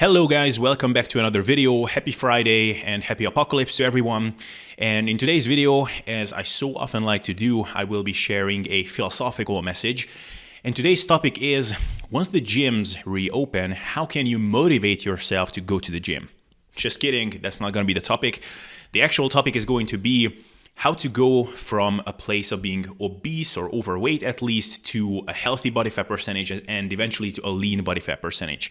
Hello guys, welcome back to another video. Happy Friday and happy apocalypse to everyone. And in today's video, as I so often like to do, I will be sharing a philosophical message. And today's topic is, once the gyms reopen, how can you motivate yourself to go to the gym? Just kidding, that's not going to be the topic. The actual topic is going to be how to go from a place of being obese or overweight at least to a healthy body fat percentage and eventually to a lean body fat percentage.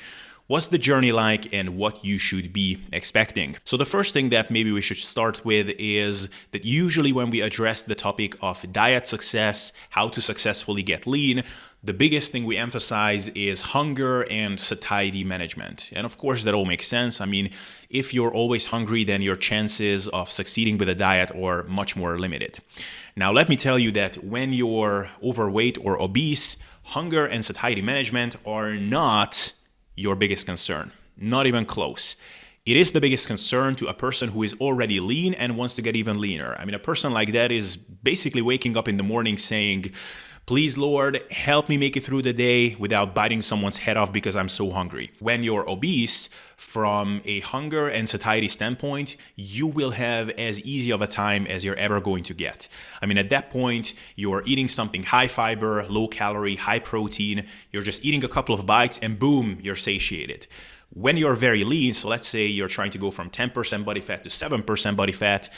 What's the journey like and what you should be expecting? So the first thing that maybe we should start with is that usually when we address the topic of diet success, how to successfully get lean, the biggest thing we emphasize is hunger and satiety management. And of course, that all makes sense. I mean, if you're always hungry, then your chances of succeeding with a diet are much more limited. Now, let me tell you that when you're overweight or obese, hunger and satiety management are not your biggest concern. Not even close. It is the biggest concern to a person who is already lean and wants to get even leaner. I mean, a person like that is basically waking up in the morning saying, "Please, Lord, help me make it through the day without biting someone's head off because I'm so hungry." When you're obese, from a hunger and satiety standpoint, you will have as easy of a time as you're ever going to get. I mean, at that point, you're eating something high fiber, low calorie, high protein. You're just eating a couple of bites and boom, you're satiated. When you're very lean, so let's say you're trying to go from 10% body fat to 7% body fat,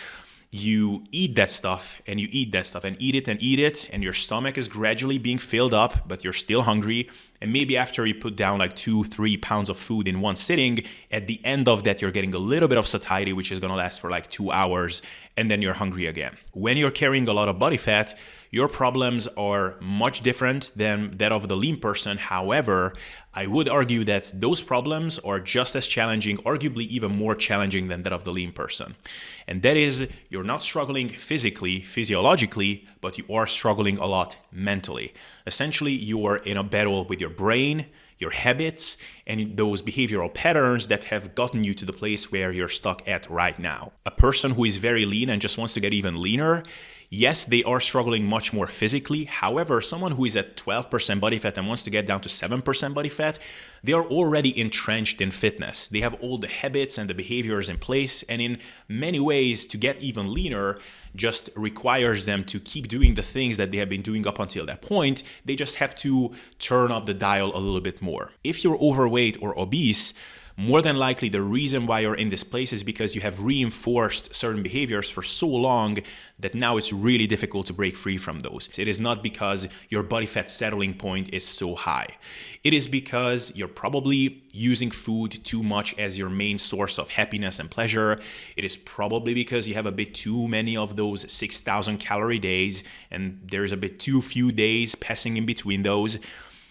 you eat that stuff and you eat that stuff and eat it, and your stomach is gradually being filled up, but you're still hungry. And maybe after you put down like 2-3 pounds of food in one sitting, at the end of that, you're getting a little bit of satiety, which is going to last for like 2 hours, and then you're hungry again. When you're carrying a lot of body fat, your problems are much different than that of the lean person. However, I would argue that those problems are just as challenging, arguably even more challenging than that of the lean person. And that is, you're not struggling physically, physiologically, but you are struggling a lot mentally. Essentially, you are in a battle with your brain, your habits, and those behavioral patterns that have gotten you to the place where you're stuck at right now. A person who is very lean and just wants to get even leaner, yes, they are struggling much more physically. However, someone who is at 12% body fat and wants to get down to 7% body fat, they are already entrenched in fitness. They have all the habits and the behaviors in place. And in many ways, to get even leaner just requires them to keep doing the things that they have been doing up until that point. They just have to turn up the dial a little bit more. If you're overweight or obese, more than likely, the reason why you're in this place is because you have reinforced certain behaviors for so long that now it's really difficult to break free from those. It is not because your body fat settling point is so high. It is because you're probably using food too much as your main source of happiness and pleasure. It is probably because you have a bit too many of those 6,000 calorie days, and there's a bit too few days passing in between those.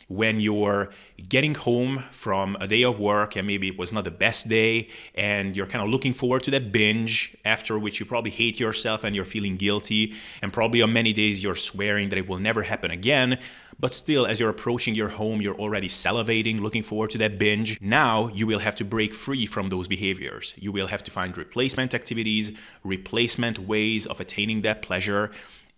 When you're getting home from a day of work and maybe it was not the best day and you're kind of looking forward to that binge, after which you probably hate yourself and you're feeling guilty, and probably on many days you're swearing that it will never happen again, but still as you're approaching your home, you're already salivating, looking forward to that binge. Now you will have to break free from those behaviors. You will have to find replacement activities, replacement ways of attaining that pleasure.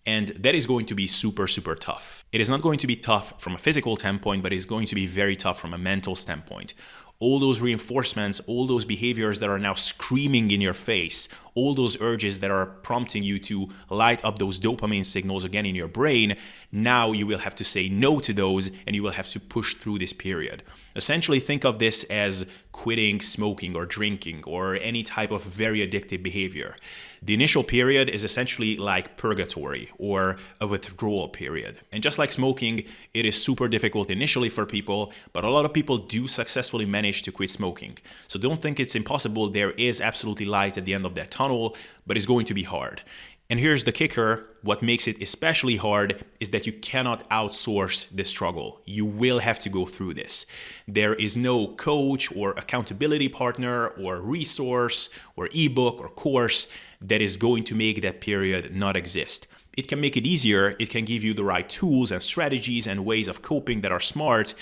And that is going to be super, super tough. It is not going to be tough from a physical standpoint, but it's going to be very tough from a mental standpoint. All those reinforcements, all those behaviors that are now screaming in your face, all those urges that are prompting you to light up those dopamine signals again in your brain, now you will have to say no to those and you will have to push through this period. Essentially, think of this as quitting smoking or drinking or any type of very addictive behavior. The initial period is essentially like purgatory or a withdrawal period. And just like smoking, it is super difficult initially for people, but a lot of people do successfully manage to quit smoking. So don't think it's impossible. There is absolutely light at the end of that tunnel, but it's going to be hard. And here's the kicker. What makes it especially hard is that you cannot outsource this struggle. You will have to go through this. There is no coach or accountability partner or resource or ebook or course that is going to make that period not exist. It can make it easier. It can give you the right tools and strategies and ways of coping that are smart,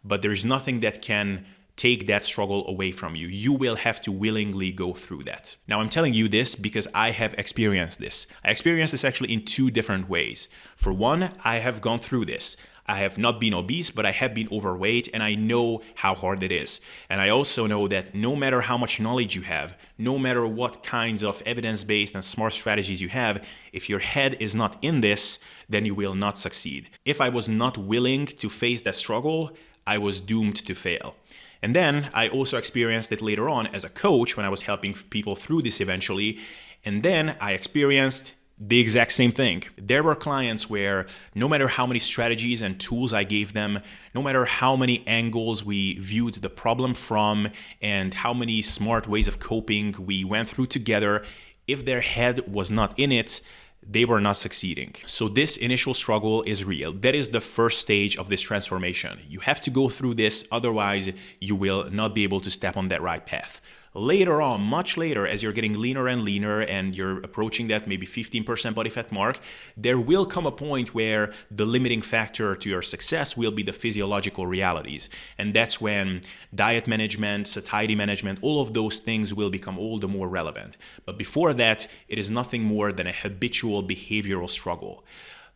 but there's nothing that can take that struggle away from you. You will have to willingly go through that. Now, I'm telling you this because I have experienced this. I experienced this actually in two different ways. For one, I have gone through this. I have not been obese, but I have been overweight, and I know how hard it is. And I also know that no matter how much knowledge you have, no matter what kinds of evidence-based and smart strategies you have, if your head is not in this, then you will not succeed. If I was not willing to face that struggle, I was doomed to fail. And then I also experienced it later on as a coach when I was helping people through this eventually. And then I experienced the exact same thing. There were clients where no matter how many strategies and tools I gave them, no matter how many angles we viewed the problem from, and how many smart ways of coping we went through together, if their head was not in it, they were not succeeding. So this initial struggle is real. That is the first stage of this transformation. You have to go through this, otherwise you will not be able to step on that right path. Later on, much later, as you're getting leaner and leaner and you're approaching that maybe 15% body fat mark, there will come a point where the limiting factor to your success will be the physiological realities. And that's when diet management, satiety management, all of those things will become all the more relevant. But before that, it is nothing more than a habitual behavioral struggle.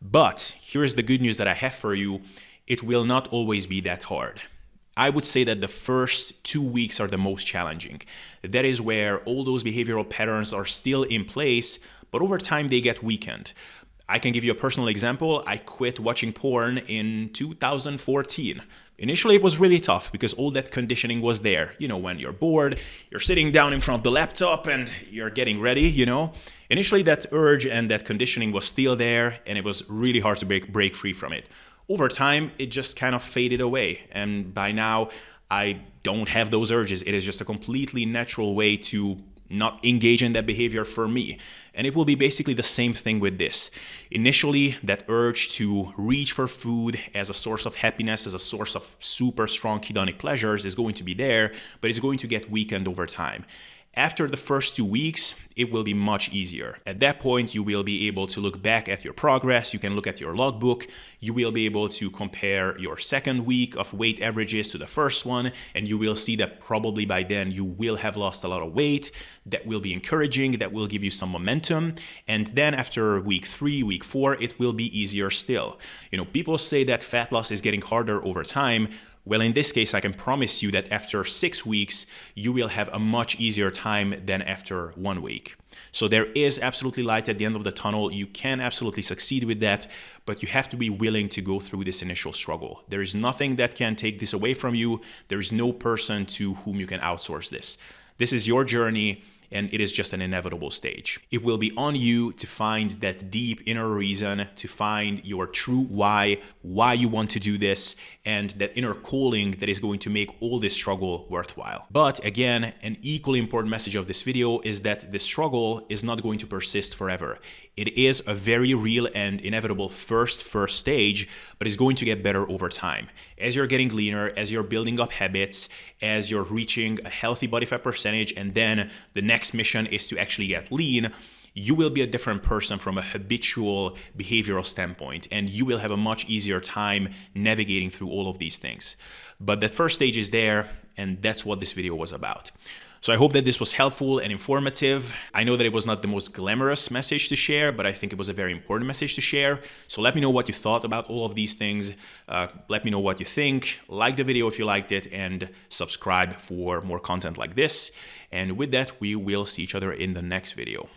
But here's the good news that I have for you. It will not always be that hard. I would say that the first 2 weeks are the most challenging. That is where all those behavioral patterns are still in place, but over time they get weakened. I can give you a personal example. I quit watching porn in 2014. Initially, it was really tough because all that conditioning was there. You know, when you're bored, you're sitting down in front of the laptop and you're getting ready, you know. Initially, that urge and that conditioning was still there, and it was really hard to break free from it. Over time, it just kind of faded away. And by now, I don't have those urges. It is just a completely natural way to not engage in that behavior for me. And it will be basically the same thing with this. Initially, that urge to reach for food as a source of happiness, as a source of super strong hedonic pleasures is going to be there, but it's going to get weakened over time. After the first 2 weeks, it will be much easier. At that point, you will be able to look back at your progress. You can look at your logbook. You will be able to compare your second week of weight averages to the first one, and you will see that probably by then you will have lost a lot of weight. That will be encouraging. That will give you some momentum. And then after week 3, week 4, it will be easier still. You know, people say that fat loss is getting harder over time. Well, in this case, I can promise you that after 6 weeks, you will have a much easier time than after 1 week. So there is absolutely light at the end of the tunnel. You can absolutely succeed with that, but you have to be willing to go through this initial struggle. There is nothing that can take this away from you. There is no person to whom you can outsource this. This is your journey, and it is just an inevitable stage. It will be on you to find that deep inner reason, to find your true why you want to do this, and that inner calling that is going to make all this struggle worthwhile. But again, an equally important message of this video is that the struggle is not going to persist forever. It is a very real and inevitable first stage, but it's going to get better over time. As you're getting leaner, as you're building up habits, as you're reaching a healthy body fat percentage, and then the next mission is to actually get lean, you will be a different person from a habitual behavioral standpoint, and you will have a much easier time navigating through all of these things. But that first stage is there, and that's what this video was about. So I hope that this was helpful and informative. I know that it was not the most glamorous message to share, but I think it was a very important message to share. So let me know what you thought about all of these things. Let me know what you think. Like the video if you liked it, and subscribe for more content like this. And with that, we will see each other in the next video.